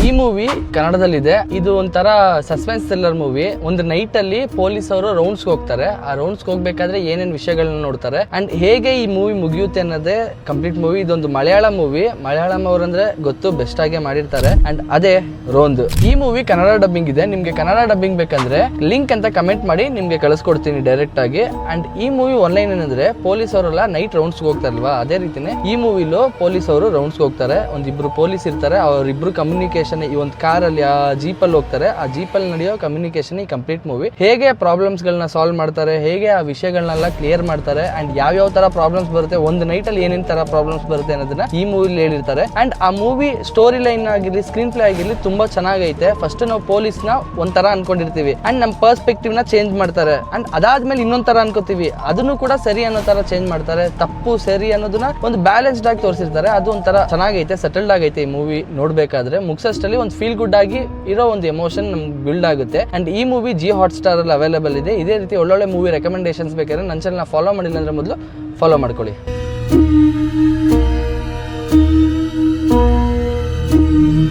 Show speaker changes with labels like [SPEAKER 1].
[SPEAKER 1] ಈ ಮೂವಿ ಕನ್ನಡದಲ್ಲಿದೆ. ಇದು ಒಂಥರ ಸಸ್ಪೆನ್ಸ್ ಥ್ರಿಲ್ಲರ್ ಮೂವಿ. ಒಂದು ನೈಟ್ ಅಲ್ಲಿ ಪೊಲೀಸ್ ಅವರು ರೌಂಡ್ಸ್ ಹೋಗ್ತಾರೆ. ಆ ರೌಂಡ್ಸ್ ಹೋಗ್ಬೇಕಾದ್ರೆ ಏನೇನ್ ವಿಷಯಗಳನ್ನ ನೋಡ್ತಾರೆ ಅಂಡ್ ಹೇಗೆ ಈ ಮೂವಿ ಮುಗಿಯುತ್ತೆ ಅನ್ನೋದೇ ಕಂಪ್ಲೀಟ್ ಮೂವಿ. ಇದೊಂದು ಮಲಯಾಳಂ ಮೂವಿ. ಮಲಯಾಳಂ ಅವರಂದ್ರೆ ಗೊತ್ತು, ಬೆಸ್ಟ್ ಆಗಿ ಮಾಡಿರ್ತಾರೆ. ಅಂಡ್ ಅದೇ ರೋಂದ್. ಈ ಮೂವಿ ಕನ್ನಡ ಡಬ್ಬಿಂಗ್ ಇದೆ. ನಿಮ್ಗೆ ಕನ್ನಡ ಡಬ್ಬಿಂಗ್ ಬೇಕಂದ್ರೆ ಲಿಂಕ್ ಅಂತ ಕಮೆಂಟ್ ಮಾಡಿ ನಿಮ್ಗೆ ಕಳಿಸ್ಕೊಡ್ತೀನಿ ಡೈರೆಕ್ಟ್ ಆಗಿ. ಅಂಡ್ ಈ ಮೂವಿ ಆನ್ಲೈನ್ ಏನಂದ್ರೆ ಪೊಲೀಸ್ ಅವರೆಲ್ಲ ನೈಟ್ ರೌಂಡ್ಸ್ ಹೋಗ್ತಾರಲ್ವಾ, ಅದೇ ರೀತಿನೇ ಈ ಮೂವಿಲು ಪೊಲೀಸ್ ಅವರು ರೌಂಡ್ಸ್ ಹೋಗ್ತಾರೆ. ಒಂದಿಬ್ರು ಪೊಲೀಸ್ ಇರ್ತಾರೆ. ಅವರಿಬ್ರು ಕಮ್ಯುನಿಕೇಶನ್ ಈ ಒಂದು ಕಾರ್ ಅಲ್ಲಿ ಆ ಜೀಪ್ ಅಲ್ಲಿ ಹೋಗ್ತಾರೆ. ಆ ಜೀಪ್ ಅಲ್ಲಿ ನಡೆಯೋ ಕಮ್ಯುನಿಕೇಶನ್ ಈ ಕಂಪ್ಲೀಟ್ ಮೂವಿ. ಹೇಗೆ ಪ್ರಾಬ್ಲಮ್ಸ್ ಗಳನ್ನ ಸಾಲ್ವ್ ಮಾಡ್ತಾರೆ, ಹೇಗೆ ಆ ವಿಷಯಗಳನ್ನೆಲ್ಲ ಕ್ಲಿಯರ್ ಮಾಡ್ತಾರೆ ಅಂಡ್ ಯಾವ ತರ ಪ್ರಾಬ್ಲಮ್ಸ್ ಬರುತ್ತೆ, ಒಂದು ನೈಟ್ ಅಲ್ಲಿ ಏನೇನ್ ತರ ಪ್ರಾಬ್ಲಮ್ಸ್ ಬರುತ್ತೆ ಅನ್ನೋದನ್ನ ಈ ಮೂವಿಲಿ ಹೇಳಿರ್ತಾರೆ. ಅಂಡ್ ಆ ಮೂವಿ ಸ್ಟೋರಿ ಲೈನ್ ಆಗಿರ್ಲಿ, ಸ್ಕ್ರೀನ್ ಪ್ಲೇ ಆಗಿರ್ಲಿ ತುಂಬಾ ಚೆನ್ನಾಗೈತೆ. ಫಸ್ಟ್ ನಾವು ಪೊಲೀಸ್ ನ ಒಂಥರ ಅನ್ಕೊಂಡಿರ್ತೀವಿ ಅಂಡ್ ನಮ್ಮ ಪರ್ಸ್ಪೆಕ್ಟಿವ್ ನ ಚೇಂಜ್ ಮಾಡ್ತಾರೆ. ಅಂಡ್ ಅದಾದ್ಮೇಲೆ ಇನ್ನೊಂದ್ ತರ ಅನ್ಕೋತೀವಿ, ಅದನ್ನು ಕೂಡ ಸರಿ ಅನ್ನೋ ತರ ಚೇಂಜ್ ಮಾಡ್ತಾರೆ. ತಪ್ಪು ಸರಿ ಅನ್ನೋದನ್ನ ಒಂದು ಬ್ಯಾಲೆನ್ಸ್ಡ್ ಆಗಿ ತೋರಿಸಿರ್ತಾರೆ. ಅದು ಒಂಥರ ಚೆನ್ನಾಗೈತೆ, ಸೆಟಲ್ಡ್ ಆಗೈತೆ ಈ ಮೂವಿ. ನೋಡ್ಬೇಕಾದ್ರೆ ಮುಗ್ಸಷ್ಟಲ್ಲಿ ಒಂದು ಫೀಲ್ ಗುಡ್ ಆಗಿ ಇರೋ ಒಂದು ಎಮೋಷನ್ ನಮ್ಗೆ ಬಿಲ್ಡ್ ಆಗುತ್ತೆ. ಅಂಡ್ ಈ ಮೂವಿ ಜಿ ಹಾಟ್ಸ್ಟಾರ್ ಅಲ್ಲಿ ಅವೈಲೇಬಲ್ ಇದೆ. ಇದೇ ರೀತಿ ಒಳ್ಳೊಳ್ಳೆ ಮೂವಿ ರೆಕಮೆಂಡೇಶನ್ಸ್ ಬೇಕಾದ್ರೆ ನನ್ನ ಚಾನಲ್ನ ಫಾಲೋ ಮಾಡಿಲ್ಲ ಅಂದ್ರೆ ಮೊದಲು ಫಾಲೋ ಮಾಡ್ಕೊಳ್ಳಿ.